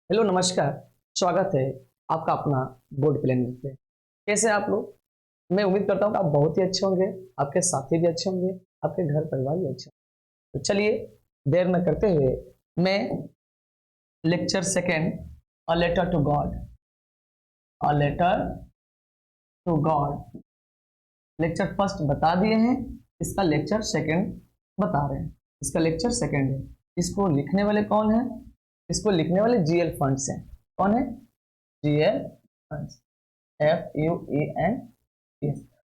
Hello नमस्कार। स्वागत है आपका अपना बोर्ड प्लेनिंग पे। कैसे हैं आप लोग? मैं उम्मीद करता हूँ कि आप बहुत ही अच्छे होंगे, आपके साथी भी अच्छे होंगे, आपके घर परिवार भी अच्छे होंगे। तो चलिए देर न करते हुए मैं lecture second a letter to God, a letter to God lecture first बता दिए हैं, इसका लेक्चर सेकेंड बता रहे हैं। इसका लेक्चर सेकेंड है। इसको लिखने वाले कौन है? इसको लिखने वाले जीएल फंड्स हैं। कौन है? GL funds, FUEN।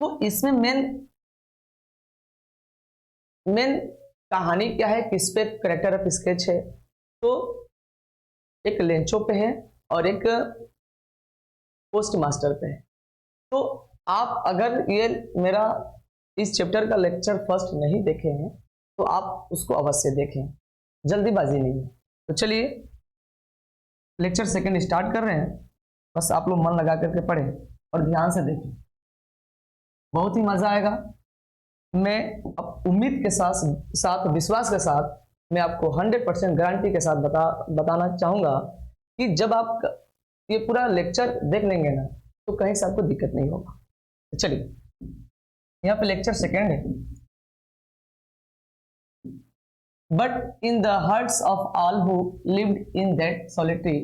तो इसमें मेन मेन कहानी क्या है, किस पे करेक्टर ऑफ स्केच है? तो एक लेंचो पे है और एक पोस्ट मास्टर पे है। तो आप अगर ये मेरा इस चैप्टर का लेक्चर फर्स्ट नहीं देखे हैं तो आप उसको अवश्य देखें, जल्दीबाजी नहीं है। तो चलिए लेक्चर सेकंड स्टार्ट कर रहे हैं। बस आप लोग मन लगा करके पढ़ें और ध्यान से देखें, बहुत ही मजा आएगा। मैं उम्मीद के साथ विश्वास के साथ मैं आपको 100% गारंटी के साथ बताना चाहूंगा कि जब आप ये पूरा लेक्चर देख लेंगे ना तो कहीं से आपको दिक्कत नहीं होगा। तो चलिए यहाँ पे लेक्चर सेकेंड है। But in the hearts of all who lived in that solitary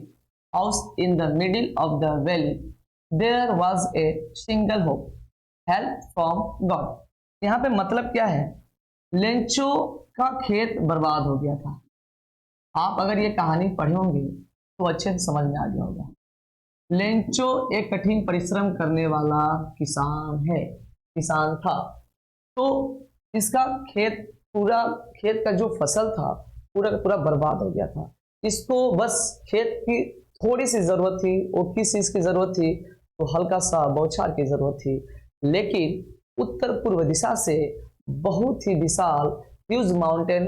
house in the middle of the valley there was a single hope, help from God. यहाँ पे मतलब क्या है? लेंचो का खेत बर्बाद हो गया था। आप अगर ये कहानी पढ़े होंगे तो अच्छे से समझ में आ गया होगा। लेंचो एक कठिन परिश्रम करने वाला किसान था। तो इसका खेत का जो फसल था पूरा का पूरा बर्बाद हो गया था। इसको बस खेत की थोड़ी सी जरूरत थी। वो किस चीज की जरूरत थी? तो हल्का सा बौछार की जरूरत थी। लेकिन उत्तर पूर्व दिशा से बहुत ही विशाल ह्यूज माउंटेन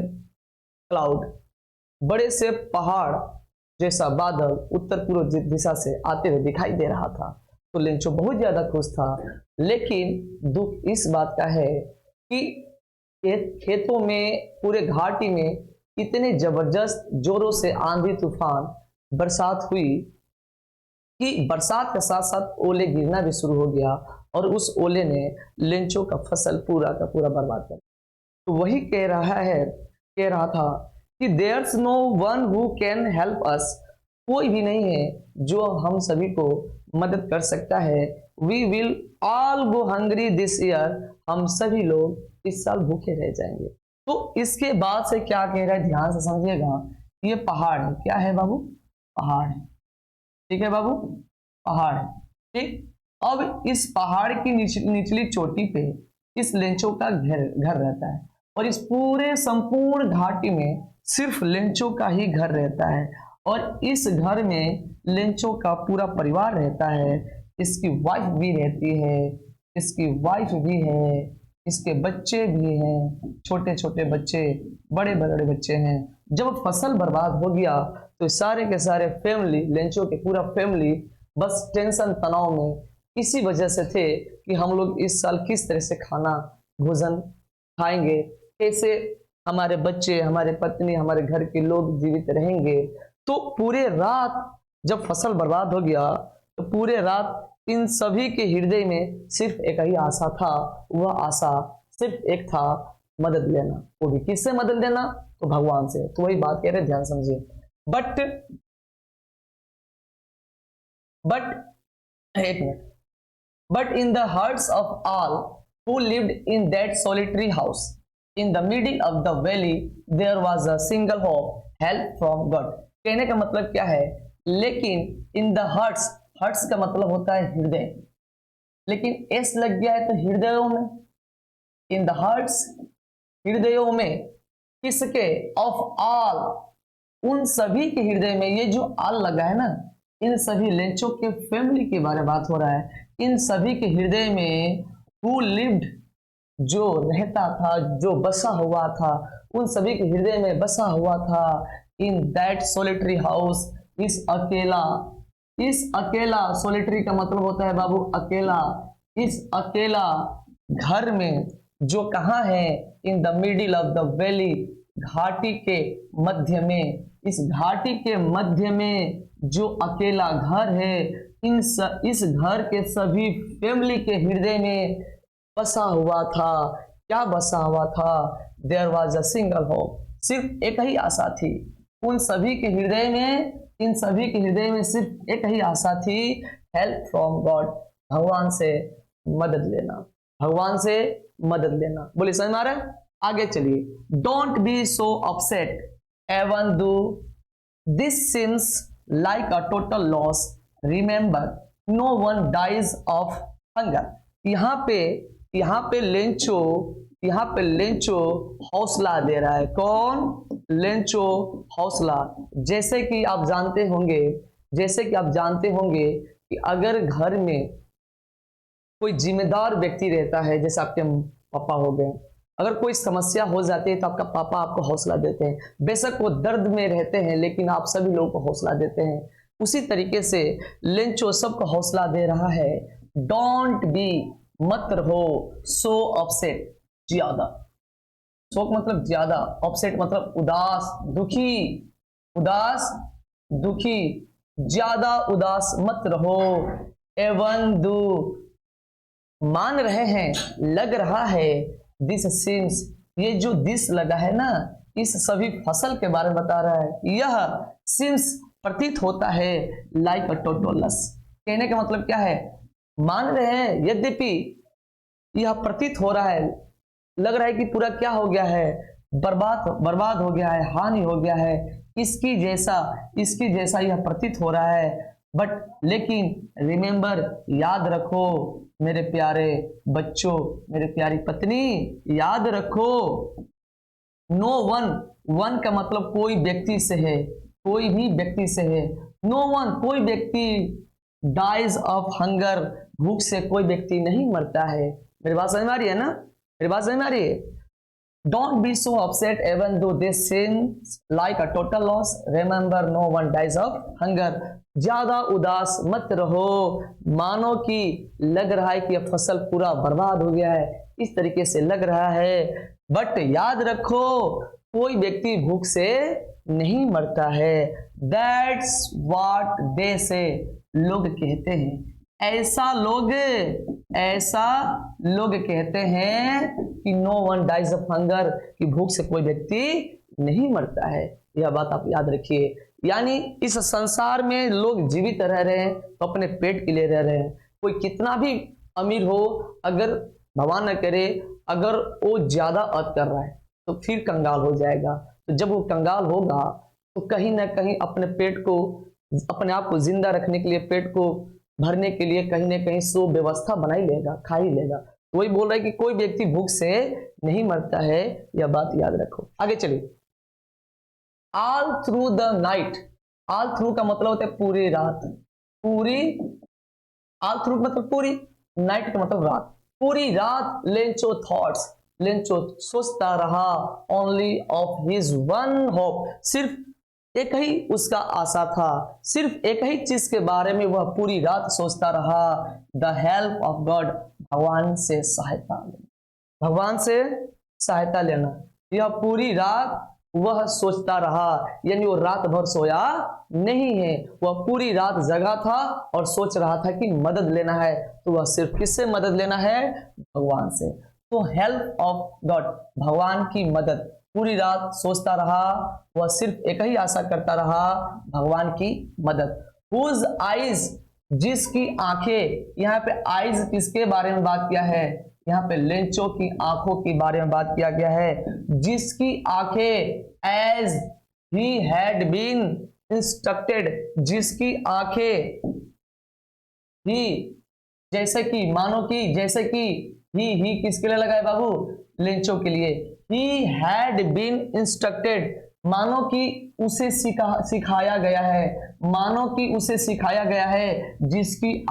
क्लाउड, बड़े से पहाड़ जैसा बादल उत्तर पूर्व दिशा से आते हुए दिखाई दे रहा था। तो लेंचो बहुत ज्यादा खुश था। लेकिन दुख इस बात का है कि खेतों में, पूरे घाटी में इतने जबरदस्त जोरों से आंधी तूफान बरसात हुई कि बरसात के साथ साथ ओले गिरना भी शुरू हो गया और उस ओले ने लेंचो का फसल पूरा का पूरा बर्बाद कर दिया। तो वही कह रहा था कि there's no one who can help us, कोई भी नहीं है जो हम सभी को मदद कर सकता है। We will all go hungry this year, हम सभी लोग इस साल भूखे रह जाएंगे। तो इसके बाद से क्या कह रहा है, ध्यान से समझिएगा। ये पहाड़ है, क्या है बाबू? पहाड़ है। ठीक है बाबू, पहाड़ है। ठीक, अब इस पहाड़ की निचली चोटी पे इस लेंचो का घर रहता है और इस पूरे संपूर्ण घाटी में सिर्फ लेंचो का ही घर रहता है। और इस घर में लेंचो का पूरा परिवार रहता है। इसकी वाइफ भी रहती है, इसकी वाइफ भी है, इसके बच्चे भी हैं, छोटे छोटे बच्चे, बड़े बड़े बच्चे हैं। जब फसल बर्बाद हो गया तो सारे के सारे फैमिली, लेंचो के पूरा फैमिली बस टेंशन तनाव में इसी वजह से थे कि हम लोग इस साल किस तरह से भोजन खाएंगे, कैसे हमारे बच्चे, हमारे पत्नी, हमारे घर के लोग जीवित रहेंगे। तो पूरे रात जब फसल बर्बाद हो गया तो पूरे रात इन सभी के हृदय में सिर्फ एक ही आशा था। वह आशा सिर्फ एक था, मदद लेना। वो भी किससे मदद लेना? तो भगवान से। तो वही बात कह रहे, ध्यान समझिए। बट एक minute. But in the hearts of all who lived in that solitary house in the middle of the valley there was a single hope, help from God। कहने का मतलब क्या है? लेकिन in the hearts का मतलब होता है हृदय, लेकिन एस लग गया है तो हृदयों में। in the hearts, हृदयों में, किसके? of all, उन सभी के हृदय में। ये जो आल लगा है ना, इन सभी लेंचो के फैमिली के बारे में बात हो रहा है। इन सभी के हृदय में हु लिव्ड, जो रहता था, जो बसा हुआ था, उन सभी के हृदय में बसा हुआ था। इन दैट सोलिटरी हाउस, इस अकेला सोलिटरी का मतलब होता है बाबू अकेला। इस अकेला घर में, जो कहाँ है? इन the middle of the valley, घाटी के मध्य में इस घाटी के मध्य में जो अकेला घर है, इस घर के सभी फैमिली के हृदय में बसा हुआ था। क्या बसा हुआ था? There was a single hope, सिर्फ एक ही आशा थी। उन सभी के हृदय में, इन सभी के हृदय में सिर्फ एक ही आशा थी, हेल्प फ्रॉम गॉड, भगवान से मदद लेना, भगवान से मदद लेना। बोलिए समझ में आ रहा है? आगे चलिए। Don't be so upset even though this seems like a total loss, remember no one dies of hunger. यहाँ पे लेंचो हौसला दे रहा है। कौन? लेंचो हौसला। जैसे कि आप जानते होंगे कि अगर घर में कोई जिम्मेदार व्यक्ति रहता है, जैसे आपके पापा हो गए, अगर कोई समस्या हो जाती है तो आपका पापा आपको हौसला देते हैं। बेशक वो दर्द में रहते हैं, लेकिन आप सभी लोगों को हौसला देते हैं। उसी तरीके से लेंचो सबको हौसला दे रहा है। डोंट बी, मत रहो, सो अपसेट, ज्यादा। शोक मतलब ज्यादा, अपसेट मतलब उदास, दुखी, ज्यादा उदास मत रहो। एवन दो, मान रहे हैं, लग रहा है, दिस सीम्स, ये जो दिस लगा है ना, इस सभी फसल के बारे में बता रहा है। यह सीम्स प्रतीत होता है लाइक अ टोटोलस। कहने का मतलब क्या है? मान रहे हैं, यद्यपि यह प्रतीत हो रहा है, लग रहा है कि पूरा क्या हो गया है, बर्बाद हो गया है, हानि हो गया है, इसकी जैसा यह प्रतीत हो रहा है। बट लेकिन रिमेंबर, याद रखो मेरे प्यारे बच्चों, मेरे प्यारी पत्नी, याद रखो, नो वन का मतलब कोई व्यक्ति से है, कोई भी व्यक्ति से है। नो वन, कोई व्यक्ति, डाइज ऑफ हंगर, भूख से कोई व्यक्ति नहीं मरता है। मेरी बात समझ में आ रही है ना? मेरी बात समझ में आ रही है? Don't be so upset even though this seems like a total loss. Remember, no one dies of hunger. ज्यादा उदास मत रहो, मानो कि लग रहा है कि यह फसल पूरा बर्बाद हो गया है, इस तरीके से लग रहा है। बट याद रखो, कोई व्यक्ति भूख से नहीं मरता है। That's what they say. लोग कहते हैं, ऐसा लोग कहते हैं कि no one dies of hunger, कि भूख से कोई व्यक्ति नहीं मरता है। यह बात आप याद रखिए। यानी इस संसार में लोग जीवित रह रहे हैं तो अपने पेट के लिए रह रहे हैं। कोई कितना भी अमीर हो, अगर भगवान न करे, अगर वो ज्यादा अत कर रहा है तो फिर कंगाल हो जाएगा। तो जब वो कंगाल होगा तो कहीं ना कहीं अपने पेट को, अपने आप को जिंदा रखने के लिए, पेट को भरने के लिए कहीं ना कहीं सो व्यवस्था बना ही लेगा, खा ही लेगा। तो वही बोल रहा है कि कोई व्यक्ति भूख से नहीं मरता है, यह बात याद रखो। आगे चलिए। All through the night, all through का मतलब होता है पूरी रात, ऑल थ्रू मतलब पूरी, नाइट का मतलब रात, पूरी रात लेंचो थॉट्स, लेंचो सोचता रहा, only of his one hope, सिर्फ एक ही उसका आशा था, सिर्फ एक ही चीज के बारे में वह पूरी रात सोचता रहा, द हेल्प ऑफ गॉड, भगवान से सहायता लेना, भगवान से सहायता लेना। यह पूरी रात वह सोचता रहा, यानी वो रात भर सोया नहीं है, वह पूरी रात जगा था और सोच रहा था कि मदद लेना है। तो वह सिर्फ किससे मदद लेना है? भगवान से। तो हेल्प ऑफ गॉड, भगवान की मदद, पूरी रात सोचता रहा, वह सिर्फ एक ही आशा करता रहा, भगवान की मदद। हुज आइज, जिसकी आंखें, यहाँ पे आइज किसके बारे में बात किया है? यहाँ पे लेंचो की आंखों के बारे में बात किया गया है। जिसकी आंखें, as he had been instructed, जिसकी आंखें, ही, जैसे कि, मानो कि, जैसे कि, ही किसके लिए लगाए बाबू? लेंचो के लिए। He had been instructed, मानो कि उसे सिखाया गया है, मानो कि उसे सिखाया गया है। जिसकी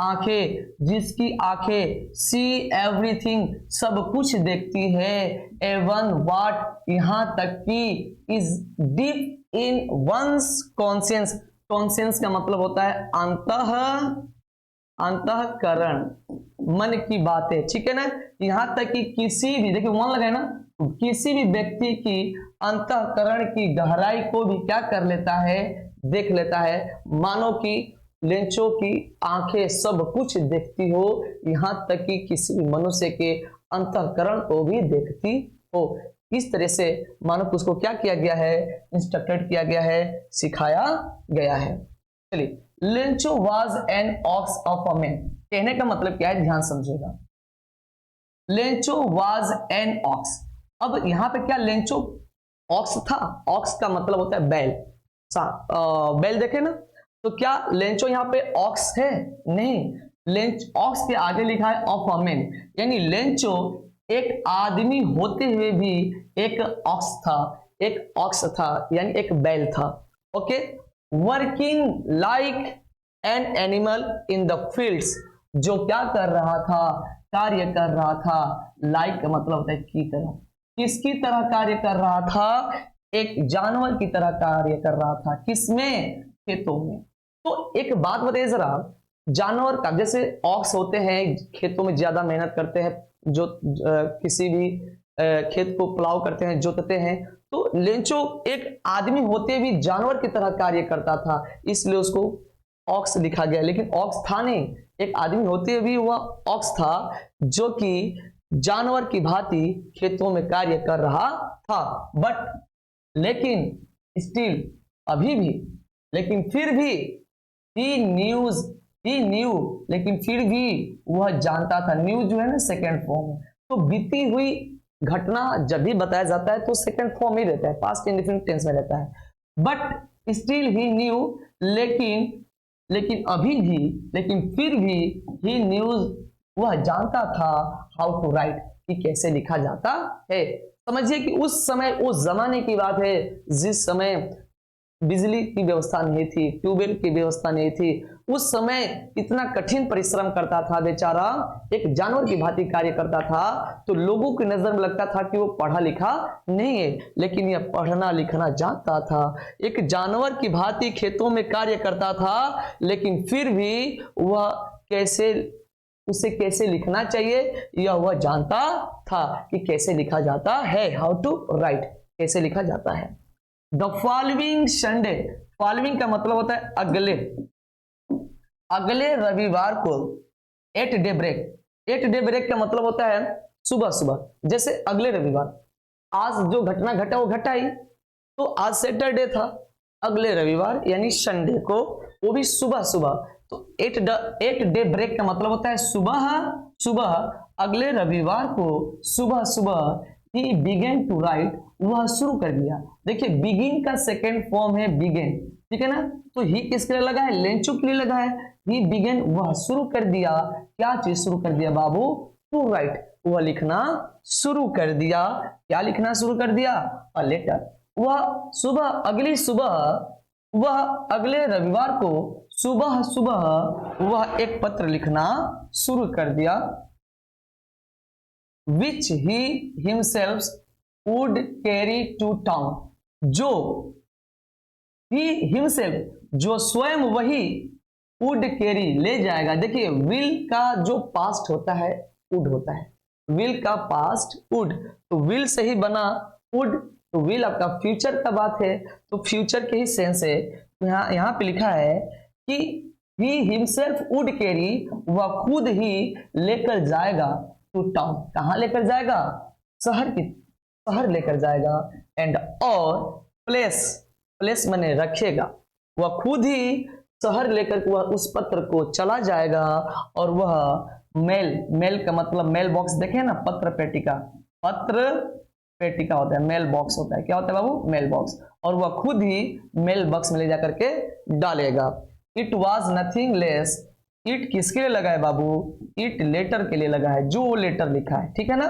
आंखें सी एवरीथिंग, सब कुछ देखती है, एवन वाट, यहाँ तक कि, is deep in one's conscience, conscience का मतलब होता है अंतःकरण, मन की बातें, ठीक है ना। यहाँ तक कि किसी भी, देखिए मन लगा है ना, किसी भी व्यक्ति की अंतःकरण की गहराई को भी क्या कर लेता है, देख लेता है। मानो कि लेंचों की आंखें सब कुछ देखती हो, यहां तक कि किसी भी मनुष्य के अंतःकरण को भी देखती हो। इस तरह से मानो कि उसको क्या किया गया है, इंस्ट्रक्टेड किया गया है, सिखाया गया है। चलिए, Lencho was an ox of a man, कहने का मतलब क्या है, ध्यान समझिएगा। लेंचो वाज एन ऑक्स, अब यहां पे क्या लेंचो ऑक्स था, ऑक्स का मतलब होता है बैल, बैल देखे ना, तो क्या लेंचो यहाँ पे ऑक्स है, नहीं, लेंच ऑक्स के आगे लिखा है ऑफ अ मैन, यानी लेंचो एक आदमी होते हुए भी एक ऑक्स था, एक ऑक्स था यानी एक बैल था। Okay, working like an animal in the fields, जो क्या कर रहा था, कार्य कर रहा था, लाइक का मतलब होता है की तरह, किसकी तरह कार्य कर रहा था, एक जानवर की तरह कार्य कर रहा था, किसमें, खेतों में। तो एक बात बताइए जरा, जानवर का जैसे ऑक्स होते हैं खेतों में ज्यादा मेहनत करते हैं, जो किसी भी खेत को प्लाव करते हैं, जोतते हैं, तो लेंचो एक आदमी होते भी जानवर की तरह कार्य करता था, इसलिए उसको ऑक्स लिखा गया। लेकिन ऑक्स था नहीं, एक आदमी होते हुए भी वह ऑक्स था जो कि जानवर की भांति खेतों में कार्य कर रहा था। बट लेकिन स्टिल, अभी भी, लेकिन फिर भी, ही न्यू, लेकिन फिर भी वह जानता था। न्यू जो है ना सेकेंड फॉर्म, तो बीती हुई घटना जब भी बताया जाता है तो सेकेंड फॉर्म ही रहता है, पास्ट इंडेफिनिट टेंस में रहता है। बट स्टिल ही न्यू, लेकिन अभी भी, लेकिन फिर भी, ही न्यूज, वह जानता था हाउ टू राइट, कि कैसे लिखा जाता है। समझिए कि उस समय, उस जमाने की बात है जिस समय बिजली की व्यवस्था नहीं थी, ट्यूबवेल की व्यवस्था नहीं थी, उस समय इतना कठिन परिश्रम करता था बेचारा, एक जानवर की भांति कार्य करता था, तो लोगों की नजर में लगता था कि वो पढ़ा लिखा नहीं है, लेकिन यह पढ़ना लिखना जानता था। एक जानवर की भांति खेतों में कार्य करता था, लेकिन फिर भी वह कैसे, उसे कैसे लिखना चाहिए यह वह जानता था, कि कैसे लिखा जाता है, हाउ टू राइट, कैसे लिखा जाता है। द फॉलोइंग संडे, फॉलोइंग का मतलब होता है अगले, अगले रविवार को, at daybreak, at daybreak का मतलब होता है सुबह सुबह, जैसे अगले रविवार, आज जो घटना घटा वो घटा ही, तो आज सैटरडे था, अगले रविवार यानी संडे को, वो भी सुबह सुबह, तो एट डे ब्रेक का मतलब होता है सुबह सुबह, अगले रविवार को सुबह सुबह, ही बिगेन टू राइट, वह शुरू कर दिया। देखिए बिगिन का सेकेंड फॉर्म है बिगेन, ठीक है ना, तो ही किसके लिए लगा है, लेंचो के लिए लगा है। ही बिगेन, वह शुरू कर दिया, क्या चीज शुरू कर दिया बाबू, टू राइट, वह लिखना शुरू कर दिया। क्या लिखना शुरू कर दिया, अ लेटर। वह सुबह, अगली सुबह, वह अगले रविवार को सुबह सुबह वह एक पत्र लिखना शुरू कर दिया, which he himself would carry to town, जो he himself, जो स्वयं वही, would carry, ले जाएगा। देखिए will का जो पास्ट होता है would होता है, will का पास्ट would, तो will से ही बना would, तो will आपका फ्यूचर का बात है, तो फ्यूचर के ही सेंस है। तो यहाँ पे लिखा है कि he himself would carry, वह खुद ही लेकर जाएगा, टू टाउन, कहां लेकर जाएगा, शहर की, शहर लेकर जाएगा, एंड और प्लेस, प्लेस माने रखेगा, वह खुद ही शहर लेकर वह उस पत्र को चला जाएगा, और वह मेल, मेल का मतलब मेल बॉक्स देखे ना, पत्र पेटिका, पत्र पेटिका होता है, मेल बॉक्स होता है, क्या होता है बाबू, मेल बॉक्स, और वह खुद ही मेल बॉक्स में ले जाकर के डालेगा। It was nothing less, it किसके लिए लगा है बाबू, इट लेटर के लिए लगा है, जो वो लेटर लिखा है, ठीक है ना,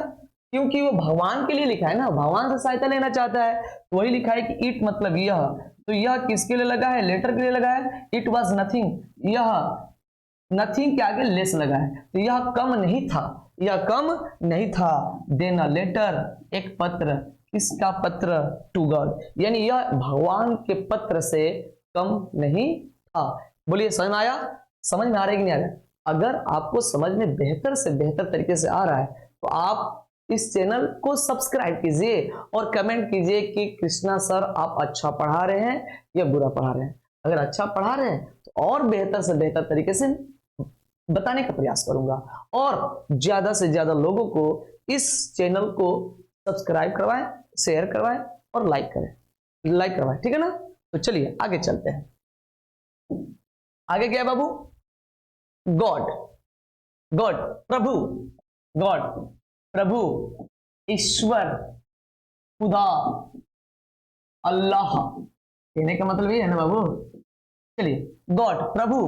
क्योंकि वो भगवान के लिए लिखा है ना, भगवान से सहायता लेना चाहता है, तो वही लिखा है कि इट मतलब यह, तो यह किसके लिए लगा है, लेटर के लिए लगा है। इट वॉज नथिंग, यह नथिंग के आगे लेस लगा है, तो यह कम नहीं था, यह कम नहीं था, देन अ लेटर, एक पत्र, किसका पत्र, टू गॉड, यानी यह भगवान के पत्र से कम नहीं था। बोलिए समझ में आया, समझ में आ रहा है कि नहीं आ रहा है? अगर आपको समझ में बेहतर से बेहतर तरीके से आ रहा है तो आप इस चैनल को सब्सक्राइब कीजिए और कमेंट कीजिए कि कृष्णा सर आप अच्छा पढ़ा रहे हैं या बुरा पढ़ा रहे हैं। अगर अच्छा पढ़ा रहे हैं तो और बेहतर से बेहतर तरीके से बताने का प्रयास करूंगा और ज्यादा से ज्यादा लोगों को इस चैनल को सब्सक्राइब करवाएं, शेयर करवाएं और लाइक करवाएं, ठीक है ना। तो चलिए आगे चलते हैं। आगे क्या है बाबू? गॉड, गॉड प्रभु, गॉड प्रभु, ईश्वर, खुदा, अल्लाह, कहने का मतलब ये है ना बाबू। चलिए, गॉड प्रभु,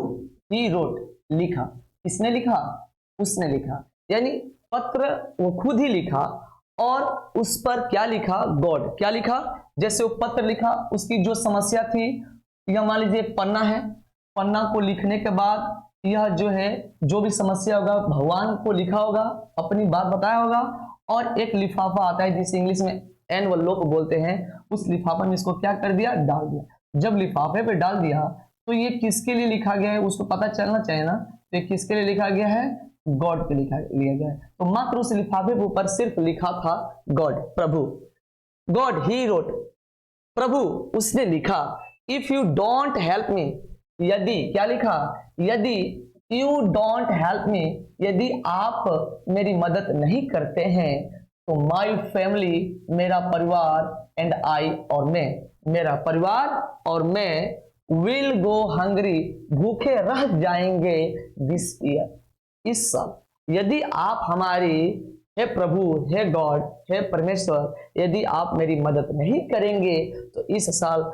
ही रोट, लिखा। किसने लिखा? उसने लिखा, यानी पत्र वो खुद ही लिखा और उस पर क्या लिखा? गॉड। क्या लिखा? जैसे वो पत्र लिखा, उसकी जो समस्या थी, या मान लीजिए पन्ना है, पन्ना को लिखने के बाद यह जो है जो भी समस्या होगा भगवान को लिखा होगा, अपनी बात बताया होगा, और एक लिफाफा आता है जिसे इंग्लिश में एनवलप बोलते हैं, उस लिफाफा में इसको क्या कर दिया? डाल दिया। जब लिफाफे पे डाल दिया तो ये किसके लिए लिखा गया है उसको पता चलना चाहिए ना। तो ये किसके लिए लिखा गया है? गॉड के लिया गया है। तो मात्र उस लिफाफे के ऊपर सिर्फ लिखा था गॉड, प्रभु। गॉड ही रोट, प्रभु उसने लिखा। If you don't help me, यदि, क्या लिखा? यदि यू डोंट हेल्प मी, यदि आप मेरी मदद नहीं करते हैं, तो माई फैमिली, मेरा परिवार, एंड आई, और मैं, मेरा परिवार और मैं, विल गो हंग्री, भूखे रह जाएंगे दिस ईयर, इस साल। यदि आप हमारी, हे प्रभु, हे गॉड, हे परमेश्वर, यदि आप मेरी मदद नहीं करेंगे तो इस साल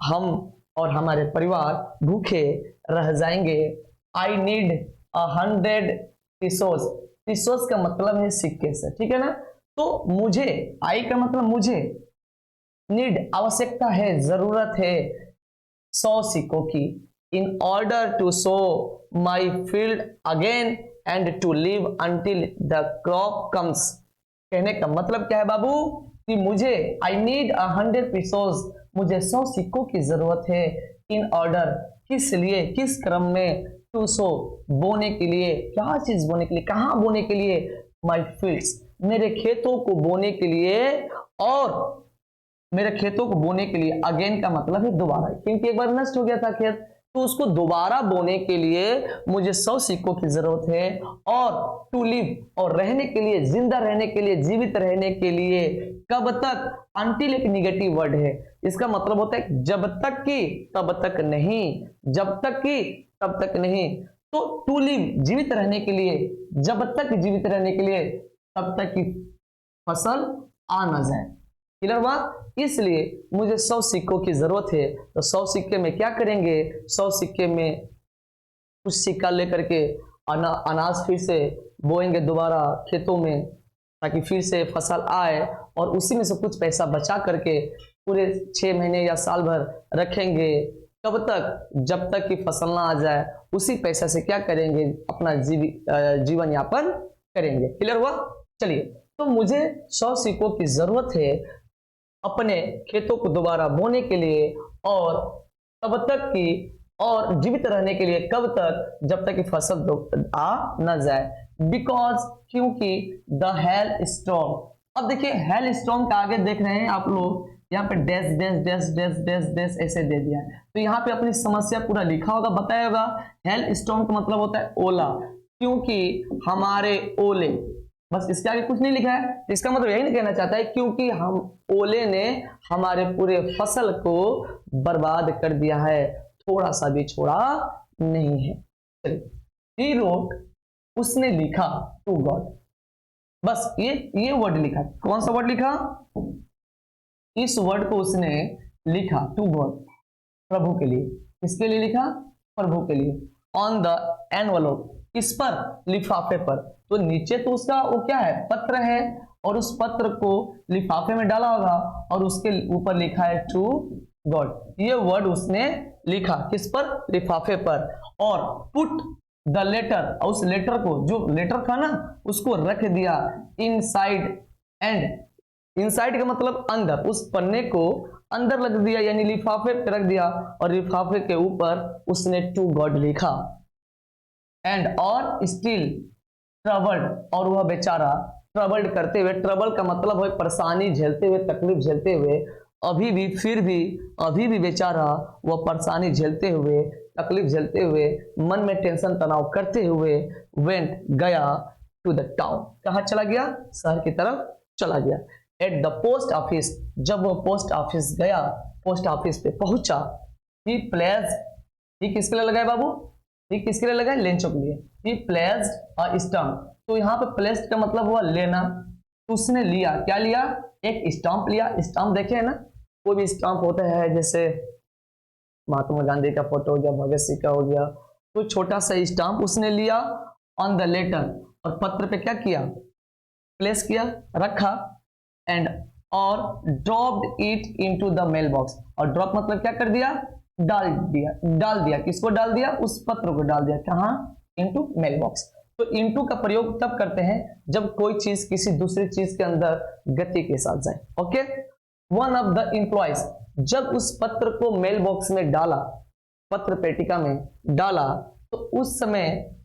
हम और हमारे परिवार भूखे रह जाएंगे। आई नीड 100 pesos, pesos का मतलब है सिक्के से, ठीक है ना। तो मुझे, आई का मतलब मुझे, नीड आवश्यकता है, जरूरत है 100 सिक्कों की, in order to sow my field again and to live until the crop comes. कहने का मतलब क्या है बाबू? कि मुझे, आई नीड 100 pesos, मुझे 100 सिक्कों की जरूरत है, इन ऑर्डर, किस लिए, किस क्रम में, टू सो, बोने के लिए, क्या चीज बोने के लिए, कहां बोने के लिए? माई फील्ड्स, मेरे खेतों को बोने के लिए, और मेरे खेतों को बोने के लिए, अगेन का मतलब है दोबारा, क्योंकि एक बार नष्ट हो गया था खेत, तो उसको दोबारा बोने के लिए मुझे 100 सिक्कों की जरूरत है, और टू लिव, और रहने के लिए, जिंदा रहने के लिए, जीवित रहने के लिए, कब तक? अंटिल एक निगेटिव वर्ड है, इसका मतलब होता है जब तक कि तब तक नहीं, जब तक कि तब तक नहीं। तो टू लिव, जीवित रहने के लिए, जब तक जीवित रहने के लिए, तब तक की फसल आ ना जाए। क्लियर बात? इसलिए मुझे 100 सिक्कों की जरूरत है। तो 100 सिक्के में क्या करेंगे? 100 सिक्के में कुछ सिक्का लेकर के अनाज फिर से बोएंगे दोबारा खेतों में, ताकि फिर से फसल आए, और उसी में से कुछ पैसा बचा करके पूरे 6 महीने या साल भर रखेंगे। कब तक? जब तक कि फसल ना आ जाए। उसी पैसा से क्या करेंगे? अपना जीवन यापन करेंगे। क्लियर हुआ? चलिए, तो मुझे 100 सिक्कों की जरूरत है अपने खेतों को दोबारा बोने के लिए, और तब तक की, और जीवित रहने के लिए, कब तक? जब तक कि फसल आ न जाए। बिकॉज, क्योंकि, द हेल स्टॉर्म। अब देखिए हेल स्टॉर्म का आगे देख रहे हैं आप लोग, यहाँ पे dash dash dash dash dash dash ऐसे दे दिया है, तो यहाँ पे अपनी समस्या पूरा लिखा होगा, बताया होगा। हेल स्टॉर्म का मतलब होता है ओला, क्योंकि हमारे ओले, बस इसके आगे कुछ नहीं लिखा है। इसका मतलब यही नहीं कहना चाहता है क्योंकि हम ओले ने हमारे पूरे फसल को बर्बाद कर दिया है, थोड़ा सा भी छोड़ा नहीं है। चलिए, he wrote, उसने लिखा, टू गॉड, बस ये वर्ड लिखा। कौन सा वर्ड लिखा? इस वर्ड को उसने लिखा, टू गॉड, प्रभु के लिए। किसके लिए लिखा? प्रभु के लिए। ऑन द एनवलप, किस पर? लिफाफे पर। तो नीचे तो उसका वो क्या है? पत्र है, और उस पत्र को लिफाफे में डाला होगा, और उसके ऊपर लिखा है टू गॉड। ये वर्ड उसने लिखा किस पर? लिफाफे पर। और पुट द लेटर, और उस लेटर को, जो लेटर था ना, उसको रख दिया इनसाइड, एंड इनसाइड का मतलब अंदर, उस पन्ने को अंदर रख दिया, यानी लिफाफे पे रख दिया, और लिफाफे के ऊपर उसने टू गॉड लिखा। एंड, और स्टिल ट्रबल्ड, और वह बेचारा ट्रबल्ड करते हुए, ट्रबल का मतलब है परेशानी झेलते हुए, तकलीफ झेलते हुए, अभी भी फिर भी अभी भी बेचारा वह परेशानी झेलते हुए, तकलीफ झेलते हुए, मन में टेंशन तनाव करते हुए वेंट गया टू द टाउन, कहाँ चला गया, शहर की तरफ चला गया। एट द पोस्ट ऑफिस, जब वो पोस्ट ऑफिस गया, पोस्ट ऑफिस पे पहुंचा, ही प्लेस, ही किसके लिए लगाए बाबू, ही किसके लिए लगाए, लेंचो के लिए, ही प्लेस्ड अ स्टंप, तो यहाँ पे प्लेस्ड का मतलब हुआ लेना, तो उसने लिया, क्या लिया, एक स्टाम्प लिया। स्टाम्प देखे है ना, कोई भी स्टाम्प होता है, जैसे महात्मा गांधी का फोटो हो गया, भगत सिंह का हो गया, तो छोटा सा स्टाम्प उसने लिया ऑन द लेटर, और पत्र पे क्या किया, प्लेस किया, रखा, एंड और dropped it into the mailbox, और ड्रॉप मतलब क्या कर दिया, डाल दिया, डाल दिया, किसको डाल दिया, उस पत्र को डाल दिया, कहाँ, इनटू मेल बॉक्स। तो इनटू का प्रयोग तब करते हैं जब कोई चीज किसी दूसरी चीज के अंदर गति के साथ जाए। Okay, one of the employees, जब उस पत्र को मेल बॉक्स में डाला, पत्र पेटिका में डाला, तो उस समय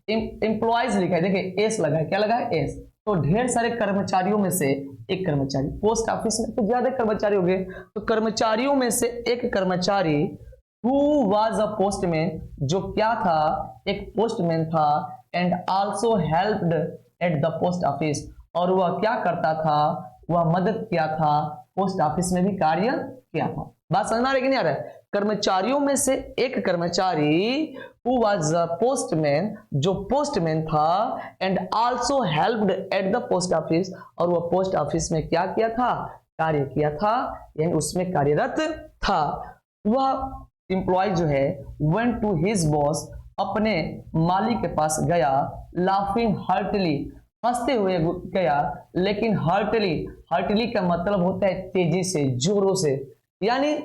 एम्प्लॉयज लिखा है, देखिए एस लगा है, क्या लगा है, एस, तो ढेर सारे कर्मचारियों में से एक कर्मचारी, पोस्ट ऑफिस में तो ज्यादा कर्मचारी हो गए, तो कर्मचारियों में से एक कर्मचारी हु वाज अ पोस्टमैन, जो क्या था, एक पोस्टमैन था, and also helped at the post office, और वह क्या करता था, वह मदद किया था, पोस्ट ऑफिस में भी कार्य किया था। बात समझ में आ रही कि नहीं आ रहा है, कर्मचारियों में से एक कर्मचारी हु वाज अ पोस्टमैन, जो पोस्टमैन था, and also helped at the post office, और वह पोस्ट ऑफिस में क्या किया था, कार्य किया था, यानी उसमें कार्यरत था। वह एम्प्लॉय जो है वेंट टू हिज बॉस, अपने मालिक के पास गया, लाफिंग हार्टली, हंसते हुए गया, लेकिन हार्टली, हार्टली का मतलब होता है तेजी से, जोरों से, यानी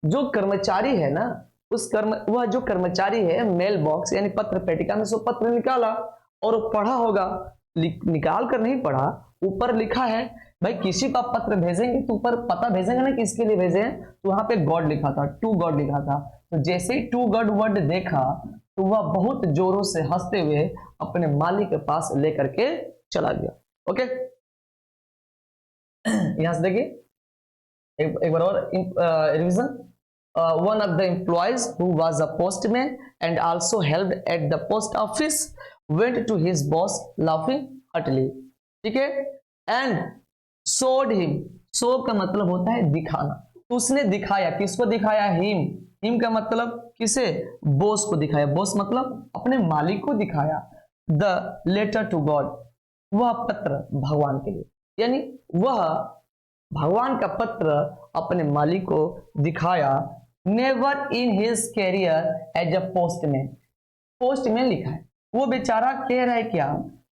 जो कर्मचारी है ना, वह जो कर्मचारी है, मेल बॉक्स यानी पत्र पेटिका में से पत्र निकाला और पढ़ा होगा, निकाल कर नहीं पढ़ा, ऊपर लिखा है, भाई किसी को आप पत्र भेजेंगे तो ऊपर पता भेजेंगे ना किसके लिए भेजे हैं, तो वहां पे गॉड लिखा था, टू गॉड लिखा था, तो जैसे ही टू गॉड वर्ड देखा तो वह बहुत जोरों से हंसते हुए अपने मालिक के पास लेकर के चला गया। ओके, यहां से देखिए एक बार और revision, one of the employees who was a postman and also helped at the post office went to his boss laughing heartily, ठीक है, and showed him, show का मतलब होता है दिखाना, तो उसने दिखाया, किसको दिखाया, him का मतलब किसे, बॉस को दिखाया, बॉस मतलब अपने मालिक को दिखाया, the letter to God, वह पत्र भगवान के लिए, यानी वह भगवान का पत्र अपने मालिक को दिखाया। Never in his career as a postman, postman लिखा है, वो बेचारा कह रहा है क्या,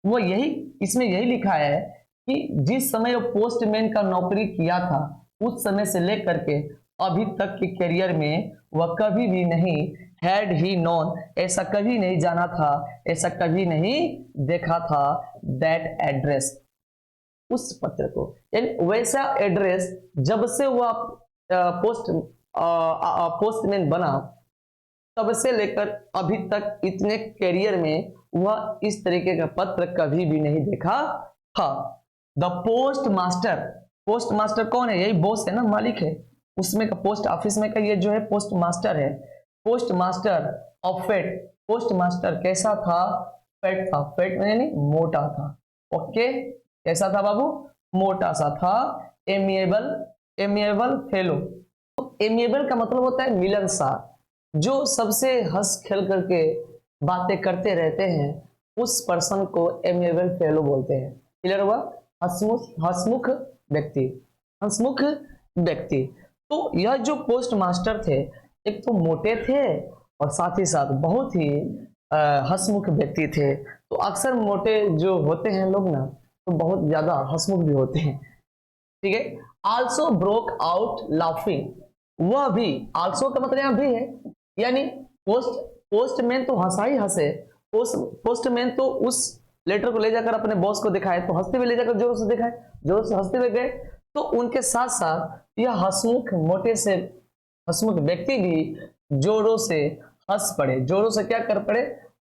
वो यही, इसमें यही लिखा है कि जिस समय वो पोस्टमैन का नौकरी किया था, उस समय से लेकर के अभी तक के करियर में वह कभी भी नहीं, हैड ही नोन, ऐसा कभी नहीं जाना था, ऐसा कभी नहीं देखा था, दैट एड्रेस, उस पत्र को, यानी वैसा एड्रेस जब से वह पोस्टमैन बना तब से लेकर अभी तक इतने करियर में वह इस तरीके का पत्र कभी भी नहीं देखा था। The post master, post master कौन है, यही बॉस है ना, मालिक है, उसमें का पोस्ट ऑफिस में का ये जो है पोस्ट मास्टर है, postmaster of fate, postmaster कैसा था, फेट था, फेट यानी मोटा था, ओके, कैसा था बाबू, मोटा सा था, एमिएबल, एमिएबल फेलो, तो एमिएबल का मतलब होता है मिलनसार, जो सबसे हंस खेल करके बातें करते रहते हैं, उस पर्सन को एमिएबल फेलो बोलते हैं। क्लियर हुआ, हंसमुख व्यक्ति, हंसमुख व्यक्ति। तो यह जो पोस्ट मास्टर थे, एक तो मोटे थे और साथ ही साथ बहुत ही हंसमुख व्यक्ति थे। तो अक्सर मोटे जो होते हैं लोग ना, तो बहुत ज्यादा हंसमुख भी होते हैं, ठीक है। आल्सो ब्रोक आउट लाफिंग, वह भी, आल्सो का मतलब यहां भी है, यानी पोस्टमैन तो हंसा ही हंसे, पोस्टमैन तो उस लेटर को ले जाकर अपने बॉस को दिखाए, तो हंसते हुए ले जाकर जोरों से दिखाए, जोरों से हंसते हुए गए, तो उनके साथ साथ यह हंसमुख मोटे से हंसमुख व्यक्ति भी जोरों से हंस पड़े, जोरों से क्या कर पड़े,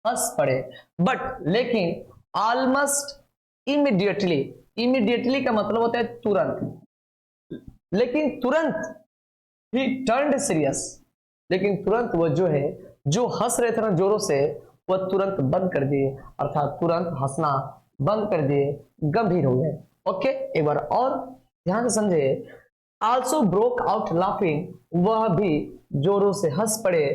हंस पड़े। बट लेकिन ऑलमोस्ट इमीडिएटली, इमीडिएटली का मतलब होता है तुरंत, लेकिन तुरंत ही टर्न्ड सीरियस, लेकिन तुरंत वो जो है, जो हंस रहे थे ना जोरों से, वह तुरंत बंद कर दिए, अर्थात तुरंत हंसना बंद कर दिए, गंभीर हो गए। ओके, एक बार और ध्यान से समझे। आल्सो ब्रोक आउट लाफिंग, वह भी जोरों से हंस पड़े,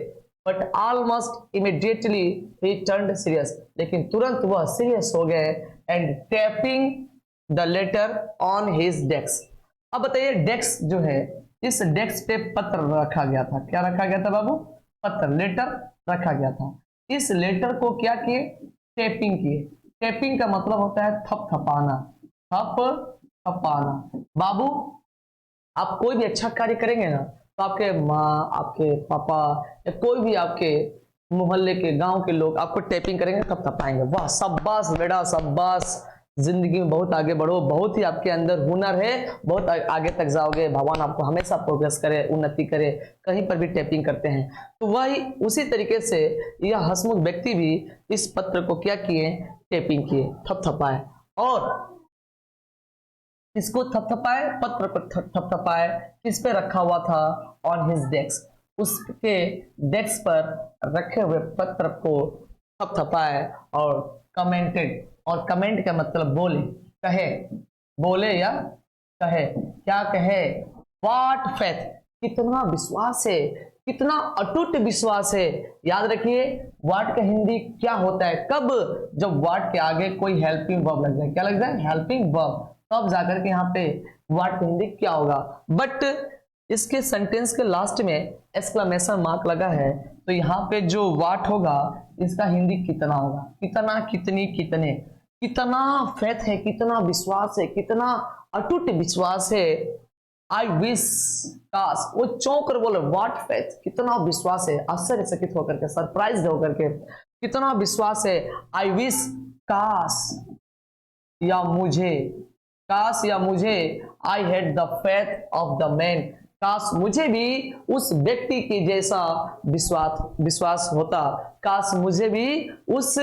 but almost immediately he turned serious, लेकिन तुरंत वह सीरियस हो गए, and tapping the later on his desk. अब बताइए, डेस्क जो है, इस डेस्क पे पत्र रखा गया था। क्या रखा गया था बाबू? पत्र, लेटर रखा गया था। इस लेटर को क्या किए? टैपिंग किए। टैपिंग का मतलब होता है थपथपाना, थपथपाना। बाबू, आप कोई भी अच्छा कार्य करेंगे ना, तो आपके माँ, आपके पापा, या कोई भी आपके मोहल्ले के, गांव के लोग आपको टैपिंग करेंगे, थपथपाएंगे। वाह, शाबाश बेटा, शाबाश, जिंदगी में बहुत आगे बढ़ो, बहुत ही आपके अंदर हुनर है, बहुत आगे तक जाओगे, भगवान आपको हमेशा प्रोग्रेस करे, उन्नति करे। कहीं पर भी टैपिंग करते हैं, तो वही उसी तरीके से यह हंसमुख व्यक्ति भी इस पत्र को क्या किए? टैपिंग किए, थपथपाए, और इसको थपथपाए, पत्र को थपथपाए। किस पे रखा हुआ था? ऑन हिज डेस्क, उसके डेस्क पर रखे हुए पत्र को थपथपाए, और कमेंटेड, और कमेंट का मतलब बोले, कहे, बोले या कहे। क्या कहे? व्हाट फेथ, कितना विश्वास है, कितना अटूट विश्वास है। याद रखिए, व्हाट का हिंदी क्या होता है? कब? जब व्हाट के आगे कोई हेल्पिंग वर्ब लग जाए। क्या लग जाए? हेल्पिंग वर्ब, तब जाकर के यहाँ पे व्हाट का हिंदी क्या होगा। बट इसके सेंटेंस के लास्ट में एक्सक्लेमेशन मार्क लगा है, तो यहाँ पे जो व्हाट होगा, इसका हिंदी कितना होगा? कितना, कितनी, कितने, कितना फेथ है, कितना विश्वास है, कितना अटूट विश्वास है। आई विश, काश, वो चौंक कर बोले, व्हाट फेथ, कितना विश्वास है, आश्चर्यचकित होकर के, सरप्राइज होकर के, कितना विश्वास है। आई विश, काश या मुझे, काश या मुझे, I had the faith of the man, काश मुझे भी उस व्यक्ति के जैसा विश्वास होता, काश मुझे भी उस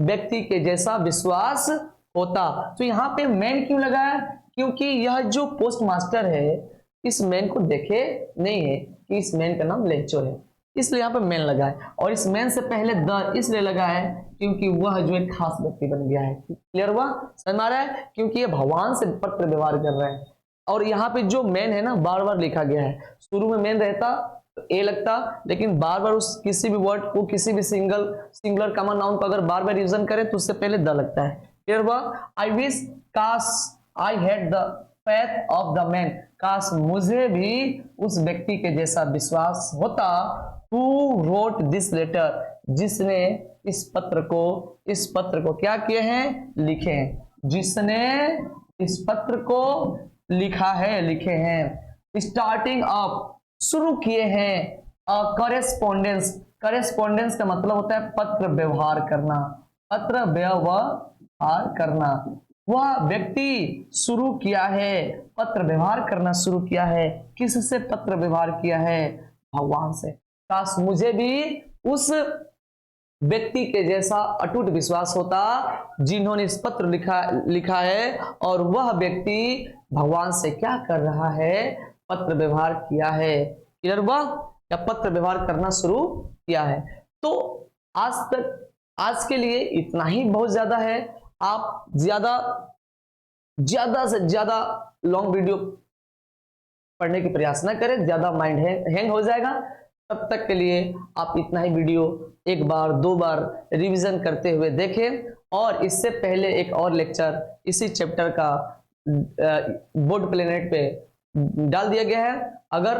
व्यक्ति के जैसा विश्वास होता। तो यहाँ पे मैन क्यों लगाया? क्योंकि यह जो पोस्ट मास्टर है, इस मैन को देखे नहीं है कि इस मैन का नाम लेंचो है, इसलिए यहाँ पे मैन लगा है। और इस मैन से पहले द इसलिए लगा है क्योंकि वह जो एक खास व्यक्ति बन गया है। क्लियर हुआ? समझ में आ रहा है? क्योंकि ये भगवान से पत्र व्यवहार कर रहे हैं। और यहाँ पे जो मैन है ना, बार बार लिखा गया है। शुरू में मैन रहता तो ए लगता, लेकिन बार बार उस किसी भी वर्ड को, किसी भी सिंगुलर कॉमन नाउन को अगर बार बार यूजन करे तो उससे पहले द लगता है। क्लियर हुआ? आई विश, काश, I had the faith of the man, काश मुझे भी उस व्यक्ति के जैसा विश्वास होता। हु रोट दिस लेटर, जिसने इस पत्र को क्या किए हैं? लिखे हैं। जिसने इस पत्र को लिखा है, लिखे हैं। स्टार्टिंग अप, शुरू किए हैं। करेस्पॉन्डेंस, करेस्पॉन्डेंस का मतलब होता है पत्र व्यवहार करना, पत्र व्यवहार करना। वह व्यक्ति शुरू किया है, पत्र व्यवहार करना शुरू किया है। किससे पत्र व्यवहार किया है? भगवान से। काश मुझे भी उस व्यक्ति के जैसा अटूट विश्वास होता जिन्होंने इस पत्र लिखा है, और वह व्यक्ति भगवान से क्या कर रहा है? पत्र व्यवहार किया है। क्लियर हुआ? या पत्र व्यवहार करना शुरू किया है। तो आज के लिए इतना ही बहुत ज्यादा है। आप ज्यादा से ज्यादा लॉन्ग वीडियो पढ़ने की प्रयास न करें, ज्यादा माइंड हैंग हो जाएगा। तब तक के लिए आप इतना ही वीडियो एक बार, दो बार रिवीजन करते हुए देखें। और इससे पहले एक और लेक्चर इसी चैप्टर का बोर्ड प्लेनेट पे डाल दिया गया है। अगर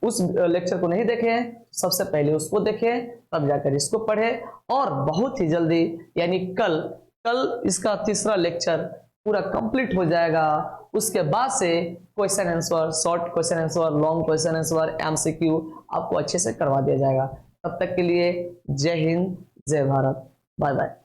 उस लेक्चर को नहीं देखे हैं, सबसे पहले उसको देखें, तब जाकर इसको पढ़ें। और बहुत ही जल्दी, यानी कल इसका तीसरा लेक्चर पूरा कंप्लीट हो जाएगा। उसके बाद से question answer, short question answer, long question answer, MCQ आपको अच्छे से करवा दिया जाएगा। तब तक के लिए जय हिंद, जय भारत, बाय बाय।